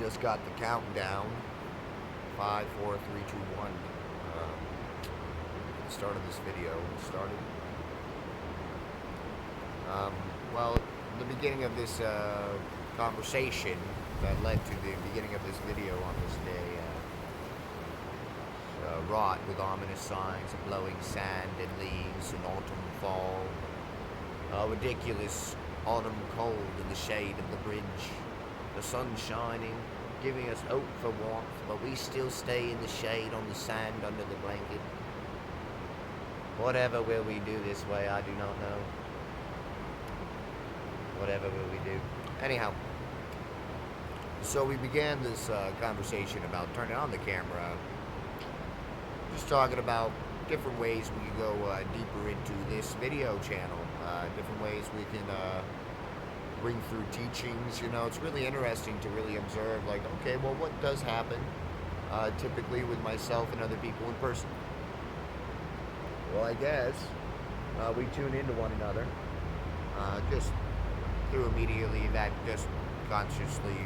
just got the countdown. 5, 4, 3, 2, 1. The start of this video started. Well, the beginning of this conversation that led to the beginning of this video on this day wrought with ominous signs of blowing sand and leaves, an autumn fall, a ridiculous autumn cold in the shade of the bridge, the sun shining, giving us hope for warmth, but we still stay in the shade on the sand under the blanket. Whatever will we do this way, I do not know. Whatever will we do? Anyhow, so we began this conversation about turning on the camera, just talking about different ways we can go deeper into this video channel, different ways we can bring through teachings. You know, it's really interesting to really observe, like, okay, well, what does happen typically with myself and other people in person? Well, I guess we tune into one another just through immediately that just consciously,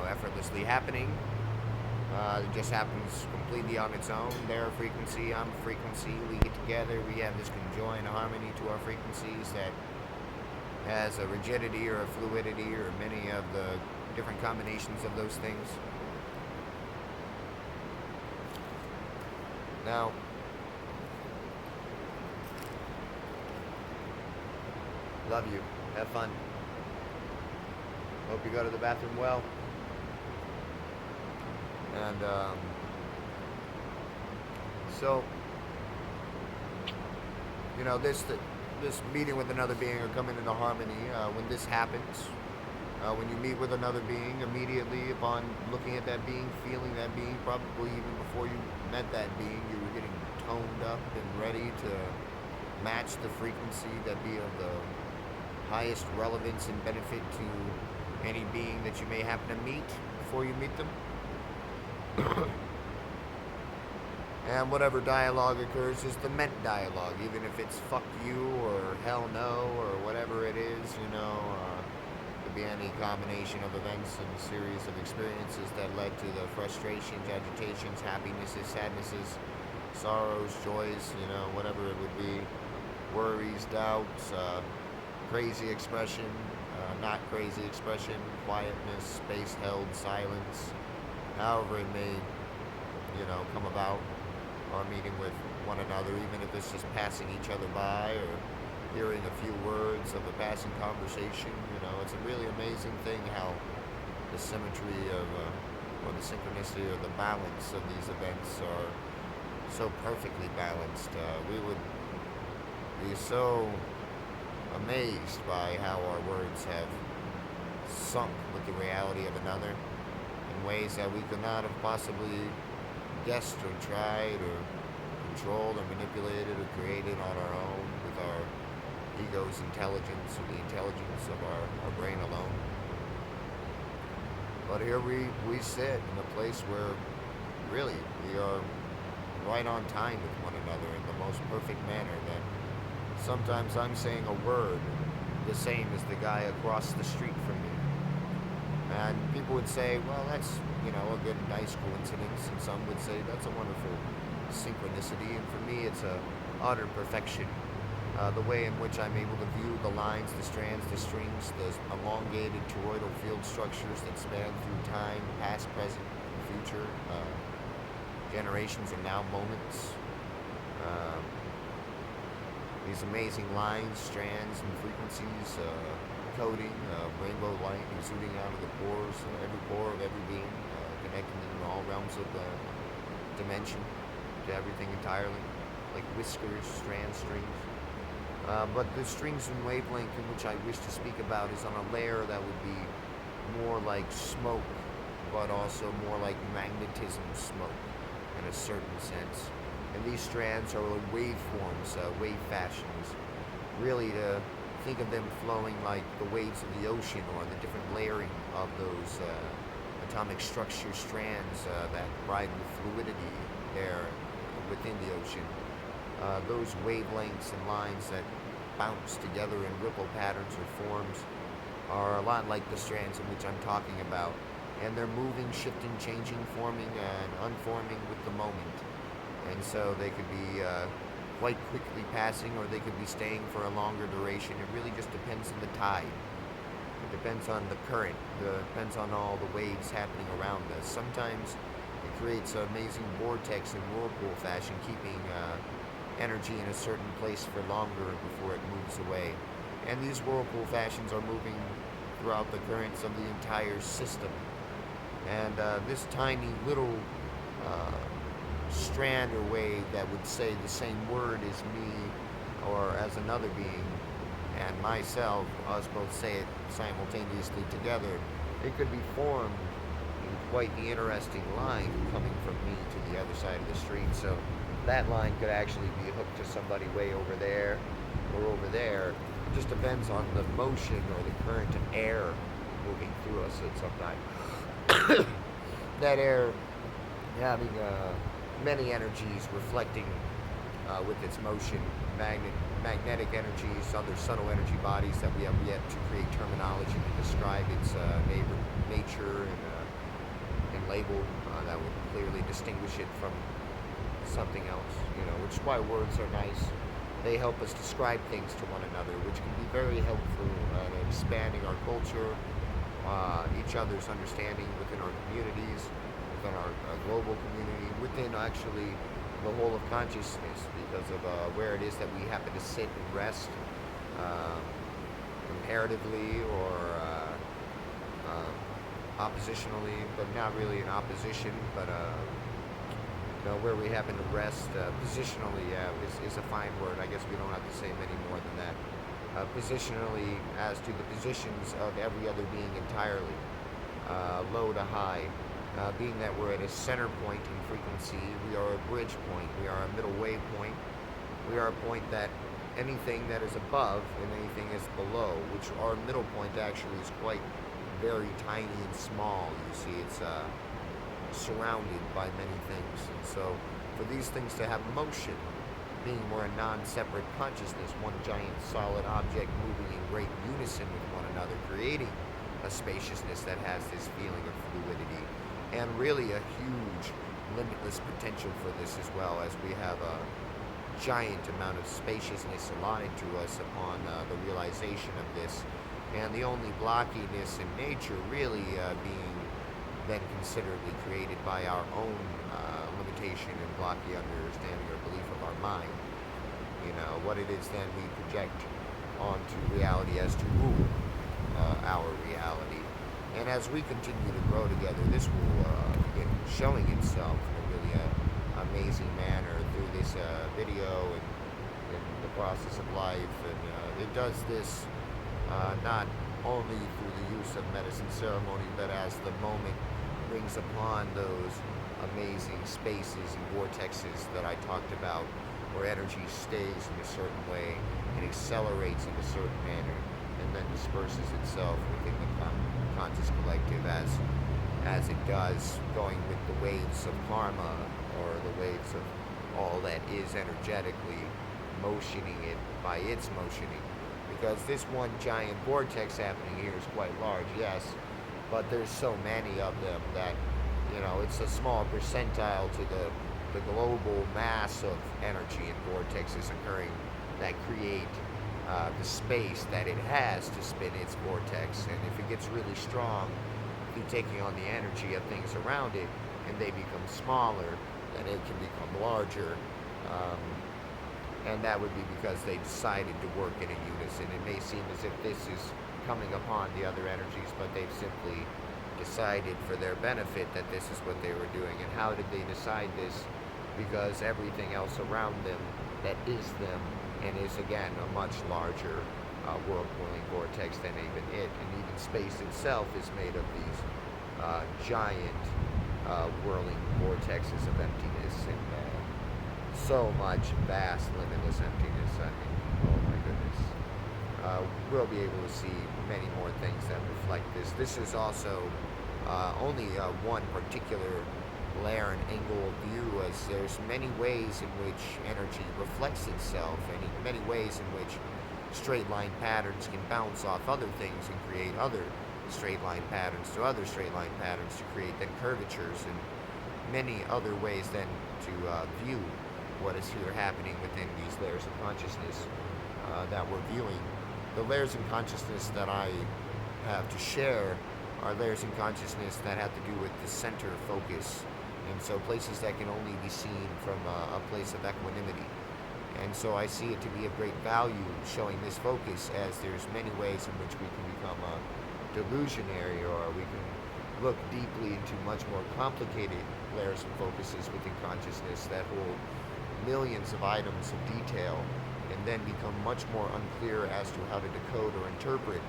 effortlessly happening. It just happens completely on its own. Their frequency, I'm frequency. We get together. We have this conjoined harmony to our frequencies that has a rigidity or a fluidity or many of the different combinations of those things. Now, love you. Have fun. Hope you go to the bathroom well. And so, this meeting with another being or coming into harmony, when this happens, when you meet with another being, immediately upon looking at that being, feeling that being, probably even before you met that being, you were getting toned up and ready to match the frequency that be of the highest relevance and benefit to any being that you may happen to meet before you meet them. And whatever dialogue occurs is the meant dialogue, even if it's fuck you or hell no or whatever it is, it could be any combination of events and series of experiences that led to the frustrations, agitations, happinesses, sadnesses, sorrows, joys, whatever it would be, worries, doubts, crazy expression, not crazy expression, quietness, space held, silence, however it may, come about, or meeting with one another, even if it's just passing each other by or hearing a few words of a passing conversation. It's a really amazing thing how the symmetry of, or the synchronicity or the balance of these events are so perfectly balanced. We would be so amazed by how our words have sunk with the reality of another in ways that we could not have possibly guessed or tried or controlled or manipulated or created on our own with our ego's intelligence or the intelligence of our brain alone. But here we sit in a place where really we are right on time with one another in the most perfect manner, that sometimes I'm saying a word the same as the guy across the street from me. And people would say, well, that's, a good, nice coincidence. And some would say, that's a wonderful synchronicity. And for me, it's a utter perfection. The way in which I'm able to view the lines, the strands, the strings, the elongated toroidal field structures that span through time, past, present, future, generations and now moments. These amazing lines, strands, and frequencies, coding, rainbow light exuding out of the pores, every pore of every being, connecting in all realms of the dimension to everything entirely, like whiskers, strands, strings. But the strings and wavelength in which I wish to speak about is on a layer that would be more like smoke, but also more like magnetism smoke in a certain sense. And these strands are like waveforms, wave fashions, really to think of them flowing like the waves of the ocean, or the different layering of those atomic structure strands that ride the fluidity there within the ocean. Those wavelengths and lines that bounce together in ripple patterns or forms are a lot like the strands in which I'm talking about, and they're moving, shifting, changing, forming, and unforming with the moment. And so they could be quite quickly passing, or they could be staying for a longer duration. It really just depends on the tide. It depends on the current. It depends on all the waves happening around us. Sometimes it creates an amazing vortex in whirlpool fashion, keeping energy in a certain place for longer before it moves away. And these whirlpool fashions are moving throughout the currents of the entire system. And this tiny little strand or wave that would say the same word as me or as another being and myself, us both say it simultaneously together, it could be formed in quite the interesting line coming from me to the other side of the street. So that line could actually be hooked to somebody way over there or over there. It just depends on the motion or the current of air moving through us at some time. That air having many energies reflecting with its motion, magnetic energies, other subtle energy bodies that we have yet to create terminology to describe its nature and label that would clearly distinguish it from something else, which is why words are nice. They help us describe things to one another, which can be very helpful in expanding our culture, each other's understanding within our communities, within our global community, within actually the whole of consciousness, because of where it is that we happen to sit and rest comparatively or oppositionally, but not really in opposition, but where we happen to rest positionally is a fine word. I guess we don't have to say many more than that. Positionally, as to the positions of every other being entirely, low to high, being that we're at a center point in frequency, we are a bridge point, we are a middle wave point, we are a point that anything that is above and anything is below, which our middle point actually is quite very tiny and small. You see, it's surrounded by many things, and so for these things to have motion, being we're a non-separate consciousness, one giant solid object moving in great unison with one another, creating a spaciousness that has this feeling of fluidity, and really a huge limitless potential for this as well, as we have a giant amount of spaciousness allotted to us upon the realization of this, and the only blockiness in nature really being then considerably created by our own limitation and blocky understanding or belief of our mind. What it is then we project onto reality as to rule our reality. And as we continue to grow together, this will begin showing itself in a really amazing manner through this video and the process of life. And it does this not only through the use of medicine ceremony, but as the moment brings upon those amazing spaces and vortexes that I talked about, where energy stays in a certain way and accelerates in a certain manner, and then disperses itself within the conscious collective as it does, going with the waves of karma, or the waves of all that is energetically motioning it by its motioning. Because this one giant vortex happening here is quite large, yes, but there's so many of them that it's a small percentile to the global mass of energy and vortexes occurring that create the space that it has to spin its vortex. And if it gets really strong through taking on the energy of things around it, and they become smaller, then it can become larger. And that would be because they decided to work in a unison. It may seem as if this is coming upon the other energies, but they've simply decided for their benefit that this is what they were doing. And how did they decide this? Because everything else around them that is them, and is again a much larger whirlpooling vortex than even it, and even space itself is made of these giant whirling vortexes of emptiness, and so much vast limitless emptiness. I mean, oh my goodness. We'll be able to see many more things that reflect this. This is also only one particular layer and angle of view, as there's many ways in which energy reflects itself, and many ways in which straight line patterns can bounce off other things and create other straight line patterns to other straight line patterns to create then curvatures and many other ways then to view what is here happening within these layers of consciousness that we're viewing. The layers in consciousness that I have to share are layers in consciousness that have to do with the center focus, and so places that can only be seen from a place of equanimity. And so I see it to be of great value showing this focus, as there's many ways in which we can become delusionary, or we can look deeply into much more complicated layers and focuses within consciousness that hold millions of items of detail, and then become much more unclear as to how to decode or interpret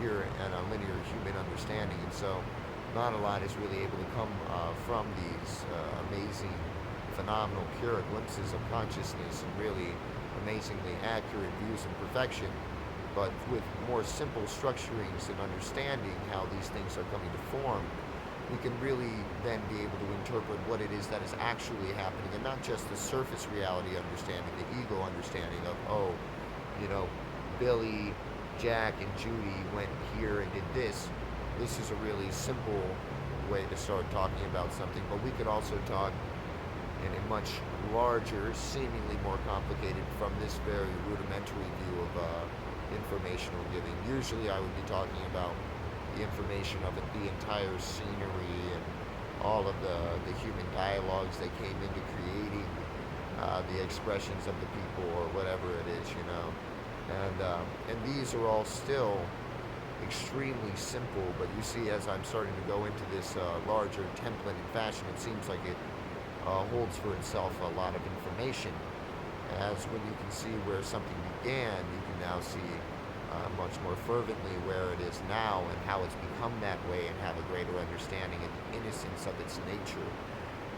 here in a linear human understanding. And so not a lot is really able to come from these amazing, phenomenal, pure glimpses of consciousness and really amazingly accurate views of perfection, but with more simple structurings and understanding how these things are coming to form, we can really then be able to interpret what it is that is actually happening, and not just the surface reality understanding, the ego understanding of, oh, you know, Billy, Jack, and Judy went here and did this. This is a really simple way to start talking about something, but we could also talk in a much larger, seemingly more complicated, from this very rudimentary view of informational giving. Usually I would be talking about the information of it, the entire scenery and all of the human dialogues that came into creating the expressions of the people, or whatever it is, you know. And these are all still extremely simple, but you see, as I'm starting to go into this larger template and fashion, it seems like it holds for itself a lot of information. As when you can see where something began, you can now see much more fervently where it is now and how it's become that way, and have a greater understanding and innocence of its nature.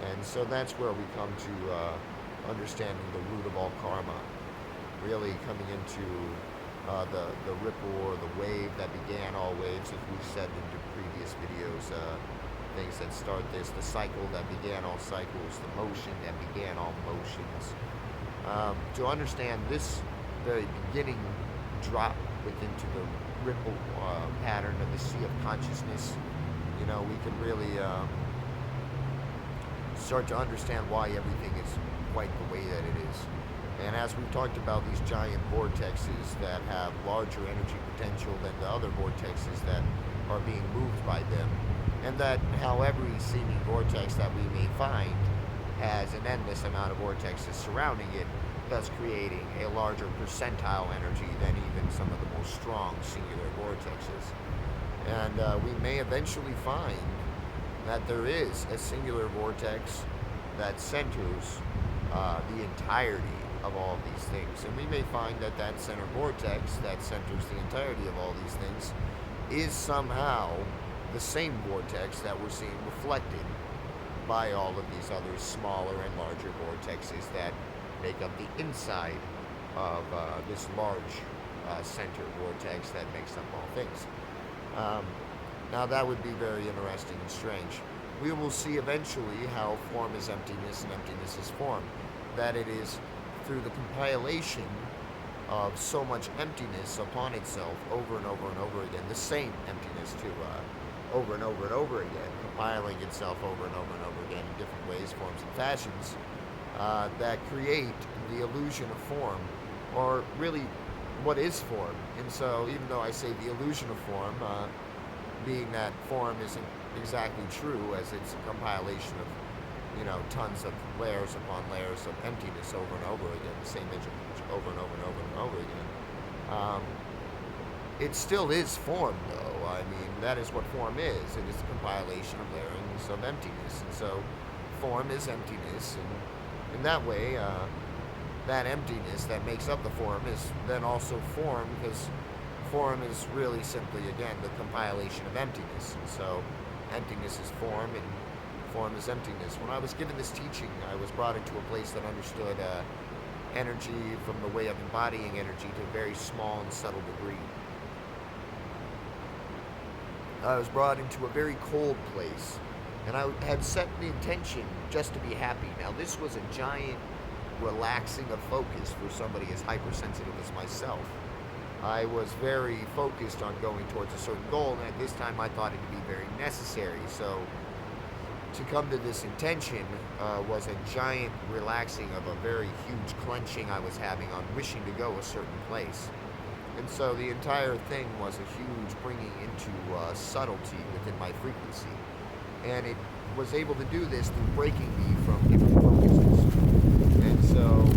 And so that's where we come to understanding the root of all karma, really coming into the ripple or the wave that began all waves, as we've said in the previous videos, things that start this, the cycle that began all cycles, the motion that began all motions. To understand this very beginning drop into the ripple pattern of the sea of consciousness, you know, we can really start to understand why everything is quite the way that it is. And as we've talked about these giant vortexes that have larger energy potential than the other vortexes that are being moved by them, and that how every seeming vortex that we may find has an endless amount of vortexes surrounding it, thus creating a larger percentile energy than even some of the most strong singular vortexes. And we may eventually find that there is a singular vortex that centers the entirety of all these things. And we may find that that center vortex that centers the entirety of all these things is somehow the same vortex that we're seeing reflected by all of these other smaller and larger vortexes that make up the inside of this large center vortex that makes up all things. Now that would be very interesting and strange. We will see eventually how form is emptiness and emptiness is form. That it is through the compilation of so much emptiness upon itself over and over and over again, the same emptiness too, over and over and over again, compiling itself over and over and over again in different ways, forms, and fashions, that create the illusion of form, or really what is form. And so even though I say the illusion of form, being that form isn't exactly true, as it's a compilation of, you know, tons of layers upon layers of emptiness over and over again, the same image over and over and over and over again. It still is form, though. I mean, that is what form is. It is a compilation of layers of emptiness. And so form is emptiness, and in that way, that emptiness that makes up the form is then also form, because form is really simply, again, the compilation of emptiness. And so emptiness is form, and form is emptiness. When I was given this teaching, I was brought into a place that understood energy from the way of embodying energy to a very small and subtle degree. I was brought into a very cold place, and I had set the intention just to be happy. Now, this was a giant relaxing of focus for somebody as hypersensitive as myself. I was very focused on going towards a certain goal, and at this time I thought it to be very necessary. So to come to this intention was a giant relaxing of a very huge clenching I was having on wishing to go a certain place. And so the entire thing was a huge bringing into subtlety within my frequency. And it was able to do this through breaking me from different focuses. And so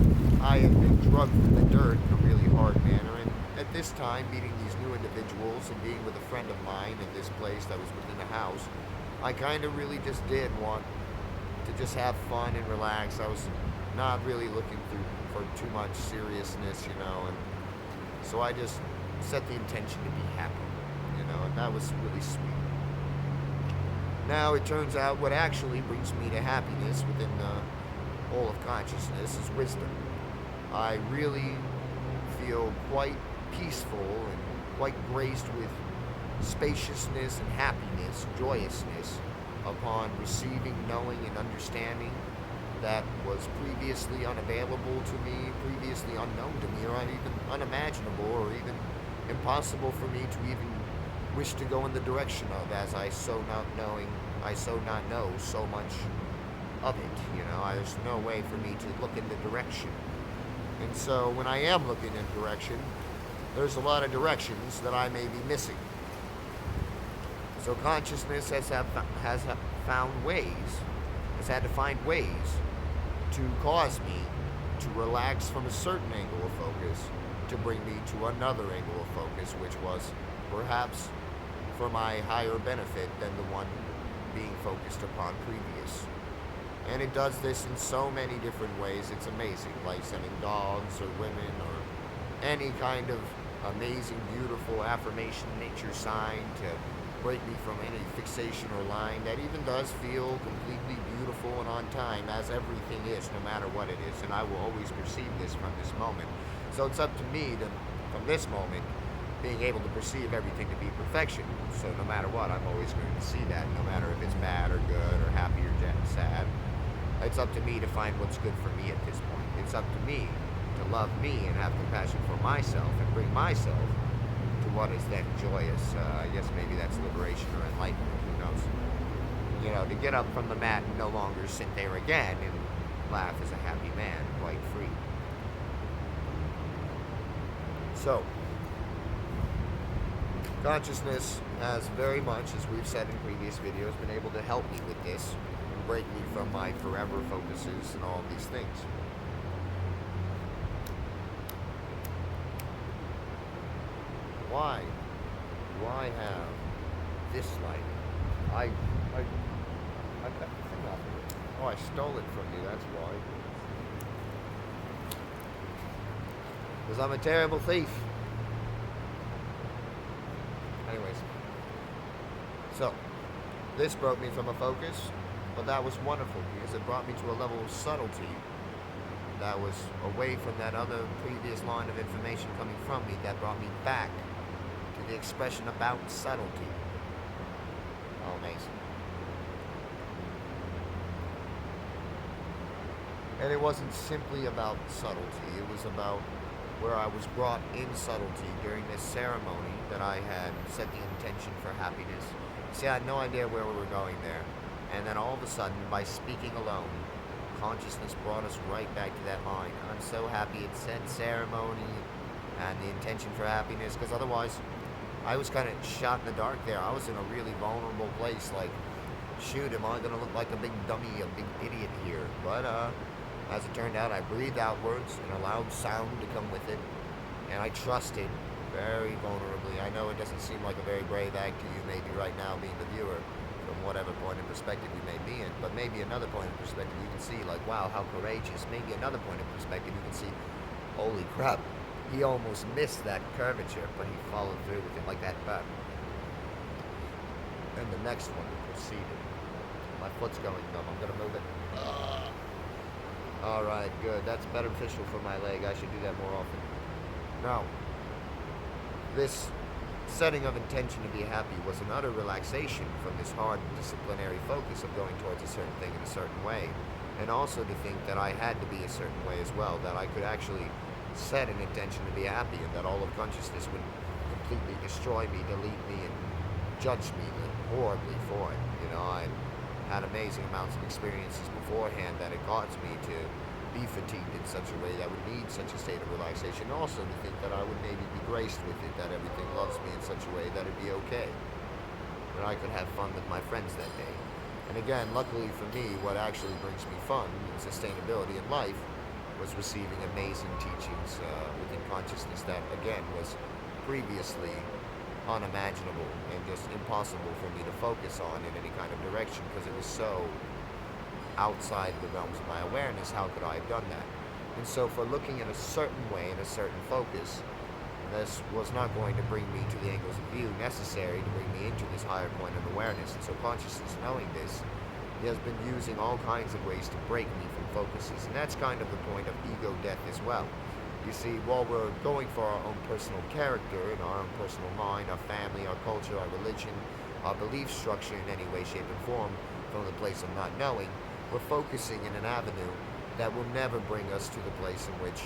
I have been drugged from the dirt in a really hard manner. And at this time, meeting these new individuals and being with a friend of mine in this place that was within the house, I kind of really just did want to just have fun and relax. I was not really looking for too much seriousness, you know, and so I just set the intention to be happy, you know, and that was really sweet. Now it turns out what actually brings me to happiness within all of consciousness is wisdom. I really feel quite peaceful and quite graced with spaciousness and happiness, joyousness, upon receiving, knowing, and understanding that was previously unavailable to me, previously unknown to me, or even unimaginable, or even impossible for me to even wish to go in the direction of, as I so not know so much of it. You know, there's no way for me to look in the direction. And so when I am looking in direction, there's a lot of directions that I may be missing. So consciousness has found ways, has had to find ways to cause me to relax from a certain angle of focus to bring me to another angle of focus, which was perhaps for my higher benefit than the one being focused upon previous. And it does this in so many different ways, it's amazing, like sending dogs or women or any kind of amazing, beautiful affirmation, nature sign to break me from any fixation or line that even does feel completely beautiful and on time, as everything is, no matter what it is. And I will always perceive this from this moment. So it's up to me to, from this moment, being able to perceive everything to be perfection. So no matter what, I'm always going to see that, no matter if it's bad or good or happy or sad. It's up to me to find what's good for me at this point. It's up to me to love me and have compassion for myself and bring myself to what is then joyous. I guess maybe that's liberation or enlightenment, who knows. You know, to get up from the mat and no longer sit there again and laugh as a happy man, quite free. So, consciousness has very much, as we've said in previous videos, been able to help me with this and break me from my forever focuses and all of these things. Why do I have this light? I got the thing off of it. Oh, I stole it from you, that's why. Because I'm a terrible thief. Anyways. So, this broke me from a focus, but that was wonderful because it brought me to a level of subtlety that was away from that other previous line of information coming from me that brought me back to the expression about subtlety. Oh, amazing. And it wasn't simply about subtlety, it was about where I was brought in subtlety during this ceremony that I had set the intention for happiness. See, I had no idea where we were going there. And then all of a sudden, by speaking alone, consciousness brought us right back to that line. And I'm so happy it said ceremony and the intention for happiness, because otherwise I was kind of shot in the dark there. I was in a really vulnerable place, like, shoot, am I going to look like a big dummy, a big idiot here? But as it turned out, I breathed outwards and allowed sound to come with it, and I trusted very vulnerably. I know it doesn't seem like a very brave act to you maybe right now being the viewer, from whatever point of perspective you may be in, but maybe another point of perspective you can see, like, wow, how courageous. Maybe another point of perspective you can see, holy crap, he almost missed that curvature, but he followed through with it like that. But then the next one proceeded. My foot's going numb. I'm going to move it. All right, good. That's beneficial for my leg. I should do that more often. Now, this setting of intention to be happy was an utter relaxation from this hard disciplinary focus of going towards a certain thing in a certain way, and also to think that I had to be a certain way as well, that I could actually set an intention to be happy, and that all of consciousness would completely destroy me, delete me, and judge me horribly for it. You know, I had amazing amounts of experiences beforehand that it caused me to be fatigued in such a way that would need such a state of relaxation. Also to think that I would maybe be graced with it, that everything loves me in such a way that it'd be okay, that I could have fun with my friends that day. And again, luckily for me, what actually brings me fun and sustainability in life was receiving amazing teachings within consciousness that, again, was previously unimaginable and just impossible for me to focus on in any kind of direction because it was so outside the realms of my awareness. How could I have done that? And so for looking in a certain way, in a certain focus, this was not going to bring me to the angles of view necessary to bring me into this higher point of awareness. And so consciousness, knowing this, he has been using all kinds of ways to break me from focuses. And that's kind of the point of ego death as well. You see, while we're going for our own personal character and our own personal mind, our family, our culture, our religion, our belief structure in any way, shape, and form from the place of not knowing, we're focusing in an avenue that will never bring us to the place in which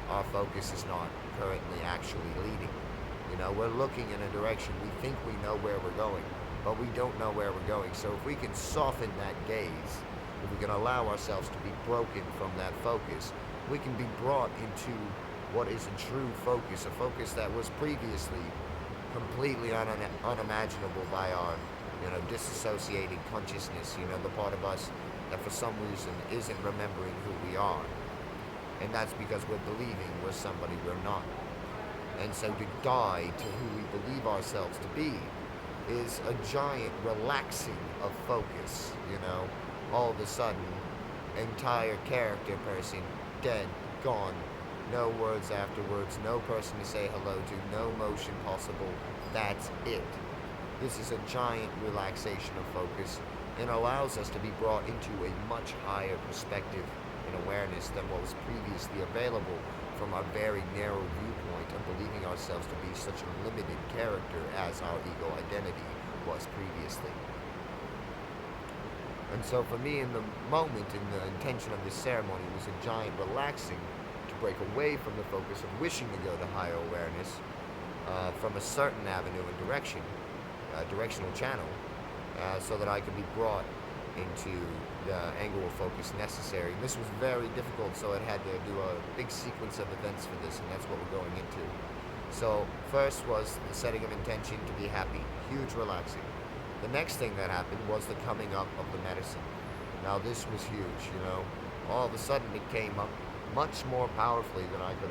our focus is not currently actually leading. You know, we're looking in a direction, we think we know where we're going, but we don't know where we're going. So if we can soften that gaze, if we can allow ourselves to be broken from that focus, we can be brought into what is a true focus, a focus that was previously completely unimaginable by our, disassociated consciousness, the part of us that for some reason isn't remembering who we are. And that's because we're believing we're somebody we're not. And so to die to who we believe ourselves to be is a giant relaxing of focus, all of a sudden, entire character person, dead, gone, no words afterwards, no person to say hello to, no motion possible, that's it. This is a giant relaxation of focus and allows us to be brought into a much higher perspective and awareness than what was previously available from our very narrow viewpoint of believing ourselves to be such a limited character as our ego identity was previously. And so for me, in the moment, in the intention of this ceremony, was a giant relaxing to break away from the focus of wishing to go to higher awareness from a certain avenue and direction, directional channel, so that I could be brought into the angle of focus necessary. And this was very difficult, so I had to do a big sequence of events for this, and that's what we're going into. So first was the setting of intention to be happy, huge relaxing. The next thing that happened was the coming up of the medicine. Now this was huge, all of a sudden it came up much more powerfully than I could